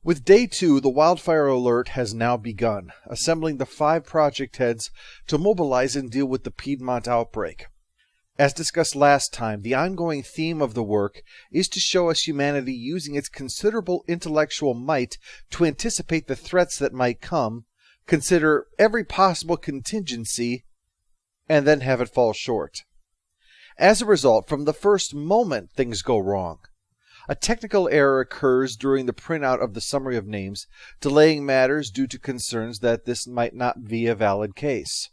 With Day 2, the Wildfire Alert has now begun, assembling the 5 project heads to mobilize and deal with the Piedmont outbreak. As discussed last time, the ongoing theme of the work is to show us humanity using its considerable intellectual might to anticipate the threats that might come, consider every possible contingency, and then have it fall short. As a result, from the first moment, things go wrong. A technical error occurs during the printout of the summary of names, delaying matters due to concerns that this might not be a valid case.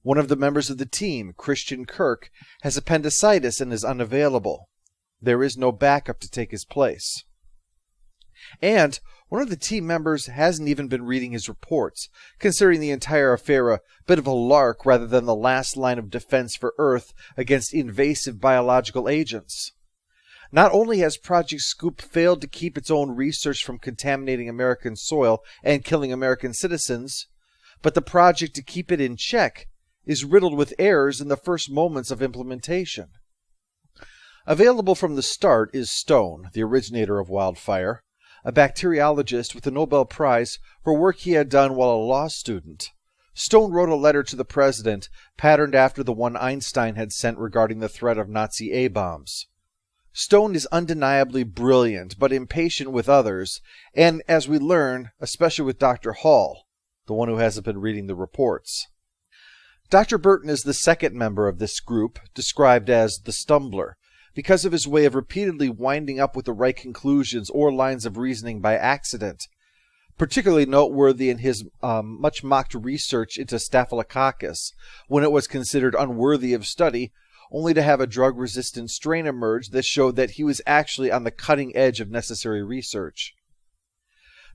One of the members of the team, Christian Kirk, has appendicitis and is unavailable. There is no backup to take his place. And one of the team members hasn't even been reading his reports, considering the entire affair a bit of a lark rather than the last line of defense for Earth against invasive biological agents. Not only has Project Scoop failed to keep its own research from contaminating American soil and killing American citizens, but the project to keep it in check is riddled with errors in the first moments of implementation. Available from the start is Stone, the originator of Wildfire, a bacteriologist with a Nobel Prize for work he had done while a law student. Stone wrote a letter to the president, patterned after the one Einstein had sent regarding the threat of Nazi A-bombs. Stone is undeniably brilliant, but impatient with others, and as we learn, especially with Dr. Hall, the one who hasn't been reading the reports. Dr. Burton is the second member of this group, described as the Stumbler, because of his way of repeatedly winding up with the right conclusions or lines of reasoning by accident, particularly noteworthy in his much-mocked research into Staphylococcus, when it was considered unworthy of study, only to have a drug-resistant strain emerge that showed that he was actually on the cutting edge of necessary research.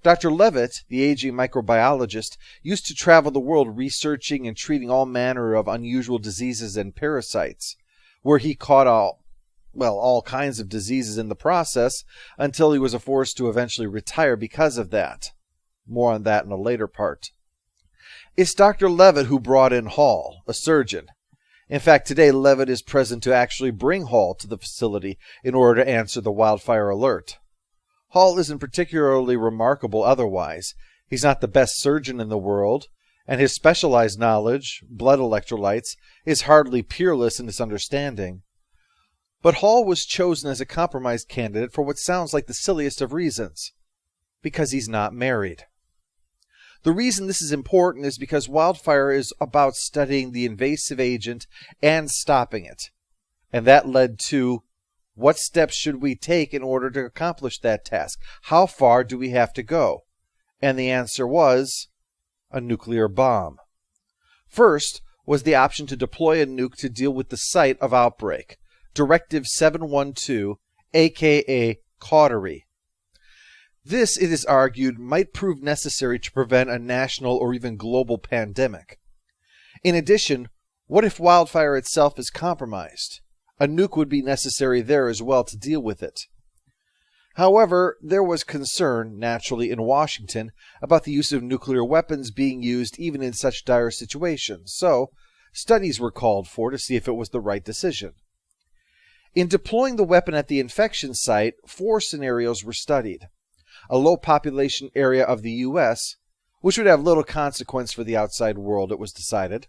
Dr. Levitt, the aging microbiologist, used to travel the world researching and treating all manner of unusual diseases and parasites, where he caught all kinds of diseases in the process, until he was forced to eventually retire because of that. More on that in a later part. It's Dr. Levitt who brought in Hall, a surgeon. In fact, today Levitt is present to actually bring Hall to the facility in order to answer the Wildfire Alert. Hall isn't particularly remarkable otherwise. He's not the best surgeon in the world, and his specialized knowledge, blood electrolytes, is hardly peerless in its understanding. But Hall was chosen as a compromise candidate for what sounds like the silliest of reasons. Because he's not married. The reason this is important is because Wildfire is about studying the invasive agent and stopping it. And that led to, what steps should we take in order to accomplish that task? How far do we have to go? And the answer was, a nuclear bomb. First was the option to deploy a nuke to deal with the site of outbreak, Directive 712, aka cautery. This, it is argued, might prove necessary to prevent a national or even global pandemic. In addition, what if Wildfire itself is compromised? A nuke would be necessary there as well to deal with it. However, there was concern, naturally, in Washington about the use of nuclear weapons being used even in such dire situations, so studies were called for to see if it was the right decision. In deploying the weapon at the infection site, 4 scenarios were studied. A low population area of the U.S., which would have little consequence for the outside world, it was decided.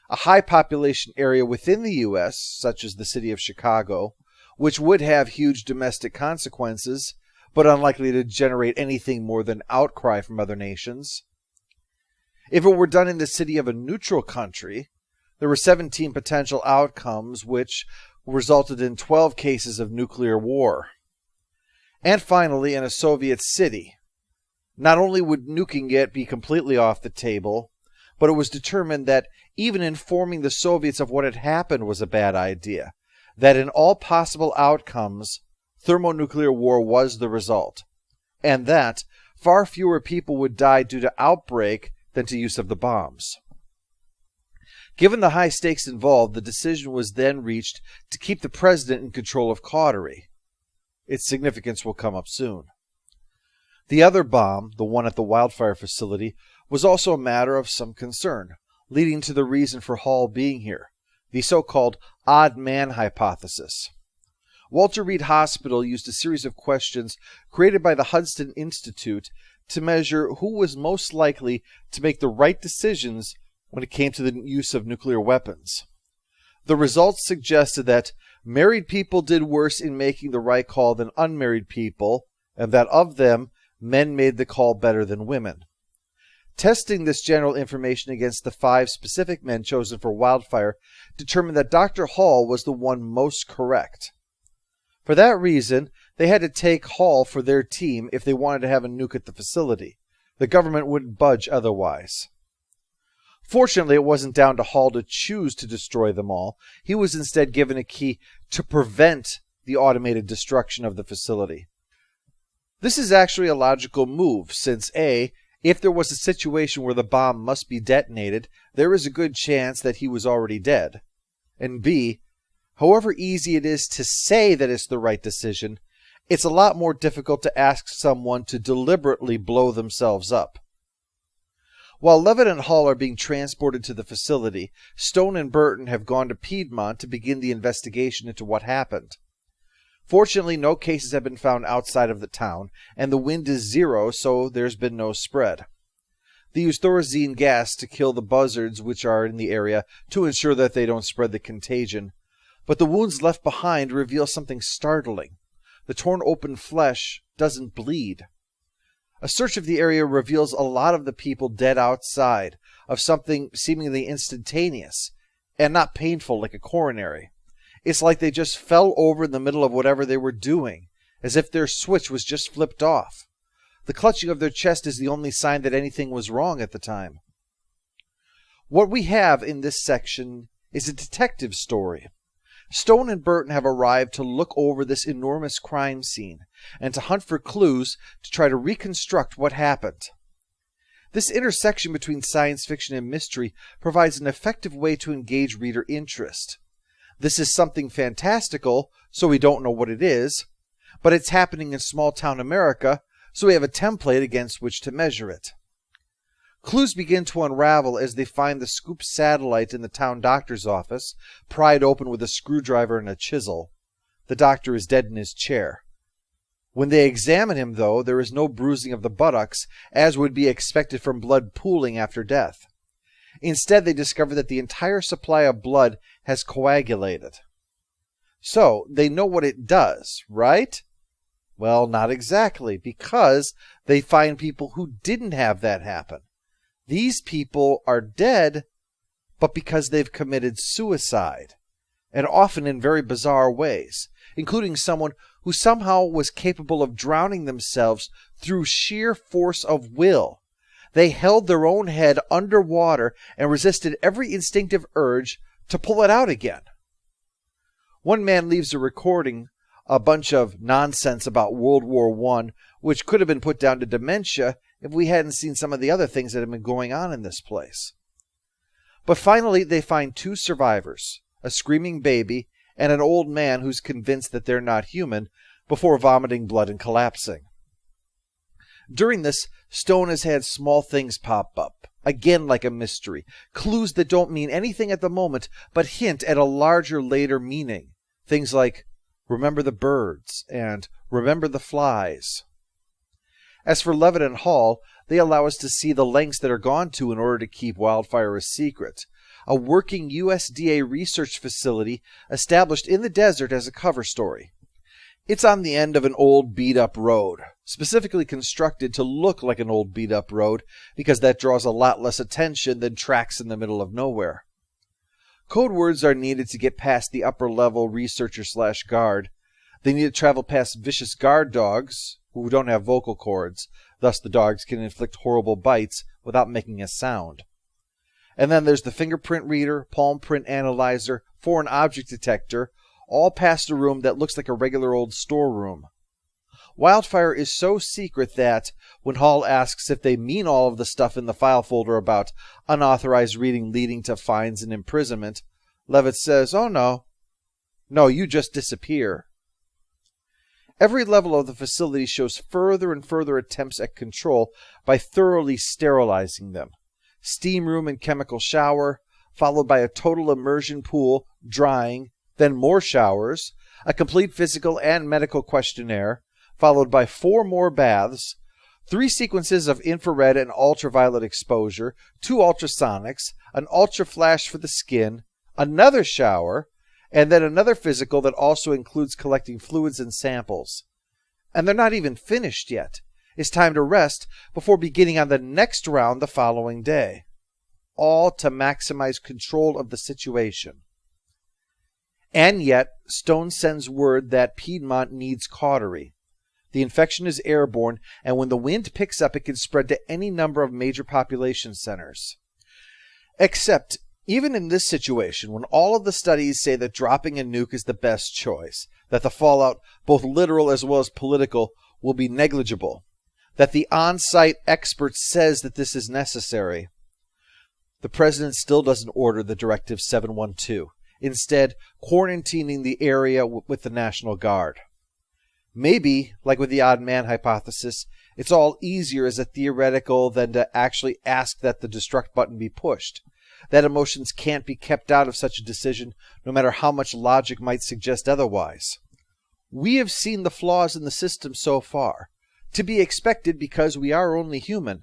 A high population area within the U.S., such as the city of Chicago, which would have huge domestic consequences, but unlikely to generate anything more than outcry from other nations. If it were done in the city of a neutral country, there were 17 potential outcomes, which resulted in 12 cases of nuclear war. And finally, in a Soviet city. Not only would nuking it be completely off the table, but it was determined that even informing the Soviets of what had happened was a bad idea, that in all possible outcomes, thermonuclear war was the result, and that far fewer people would die due to outbreak than to use of the bombs. Given the high stakes involved, the decision was then reached to keep the president in control of cautery. Its significance will come up soon. The other bomb, the one at the Wildfire facility, was also a matter of some concern, leading to the reason for Hall being here, the so-called odd man hypothesis. Walter Reed Hospital used a series of questions created by the Hudson Institute to measure who was most likely to make the right decisions when it came to the use of nuclear weapons. The results suggested that married people did worse in making the right call than unmarried people, and that of them, men made the call better than women. Testing this general information against the 5 specific men chosen for Wildfire determined that Dr. Hall was the one most correct. For that reason, they had to take Hall for their team if they wanted to have a nuke at the facility. The government wouldn't budge otherwise. Fortunately, it wasn't down to Hall to choose to destroy them all. He was instead given a key to prevent the automated destruction of the facility. This is actually a logical move, since A, if there was a situation where the bomb must be detonated, there is a good chance that he was already dead. And B, however easy it is to say that it's the right decision, it's a lot more difficult to ask someone to deliberately blow themselves up. While Levitt and Hall are being transported to the facility, Stone and Burton have gone to Piedmont to begin the investigation into what happened. Fortunately, no cases have been found outside of the town, and the wind is 0, so there's been no spread. They use Thorazine gas to kill the buzzards which are in the area to ensure that they don't spread the contagion, but the wounds left behind reveal something startling. The torn open flesh doesn't bleed. A search of the area reveals a lot of the people dead outside, of something seemingly instantaneous, and not painful like a coronary. It's like they just fell over in the middle of whatever they were doing, as if their switch was just flipped off. The clutching of their chest is the only sign that anything was wrong at the time. What we have in this section is a detective story. Stone and Burton have arrived to look over this enormous crime scene and to hunt for clues to try to reconstruct what happened. This intersection between science fiction and mystery provides an effective way to engage reader interest. This is something fantastical, so we don't know what it is, but it's happening in small-town America, so we have a template against which to measure it. Clues begin to unravel as they find the scoop satellite in the town doctor's office, pried open with a screwdriver and a chisel. The doctor is dead in his chair. When they examine him, though, there is no bruising of the buttocks, as would be expected from blood pooling after death. Instead, they discover that the entire supply of blood has coagulated. So, they know what it does, right? Well, not exactly, because they find people who didn't have that happen. These people are dead, but because they've committed suicide, and often in very bizarre ways, including someone who somehow was capable of drowning themselves through sheer force of will. They held their own head underwater and resisted every instinctive urge to pull it out again. One man leaves a recording, a bunch of nonsense about World War I, which could have been put down to dementia if we hadn't seen some of the other things that have been going on in this place. But finally they find 2 survivors, a screaming baby and an old man who's convinced that they're not human, before vomiting blood and collapsing. During this, Stone has had small things pop up, again like a mystery, clues that don't mean anything at the moment, but hint at a larger later meaning. Things like, remember the birds, and remember the flies. As for Levitt and Hall, they allow us to see the lengths that are gone to in order to keep Wildfire a secret. A working USDA research facility established in the desert as a cover story. It's on the end of an old beat-up road, specifically constructed to look like an old beat-up road because that draws a lot less attention than tracks in the middle of nowhere. Code words are needed to get past the upper-level researcher/guard. They need to travel past vicious guard dogs, who don't have vocal cords, thus the dogs can inflict horrible bites without making a sound. And then there's the fingerprint reader, palm print analyzer, foreign object detector, all past a room that looks like a regular old storeroom. Wildfire is so secret that, when Hall asks if they mean all of the stuff in the file folder about unauthorized reading leading to fines and imprisonment, Levitt says, "Oh no. No, you just disappear." Every level of the facility shows further and further attempts at control by thoroughly sterilizing them. Steam room and chemical shower, followed by a total immersion pool, drying, then more showers, a complete physical and medical questionnaire, followed by 4 more baths, 3 sequences of infrared and ultraviolet exposure, 2 ultrasonics, an ultraflash for the skin, another shower, and then another physical that also includes collecting fluids and samples. And they're not even finished yet. It's time to rest before beginning on the next round the following day. All to maximize control of the situation. And yet, Stone sends word that Piedmont needs cautery. The infection is airborne, and when the wind picks up, it can spread to any number of major population centers. Except, even in this situation, when all of the studies say that dropping a nuke is the best choice, that the fallout, both literal as well as political, will be negligible, that the on-site expert says that this is necessary, the president still doesn't order the Directive 712, instead quarantining the area with the National Guard. Maybe, like with the odd man hypothesis, it's all easier as a theoretical than to actually ask that the destruct button be pushed, that emotions can't be kept out of such a decision no matter how much logic might suggest otherwise. We have seen the flaws in the system so far, to be expected because we are only human.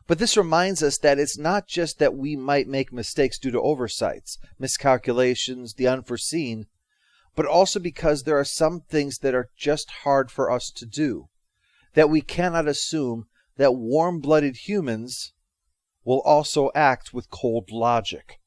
But this reminds us that it's not just that we might make mistakes due to oversights, miscalculations, the unforeseen, but also because there are some things that are just hard for us to do, that we cannot assume that warm-blooded humans will also act with cold logic.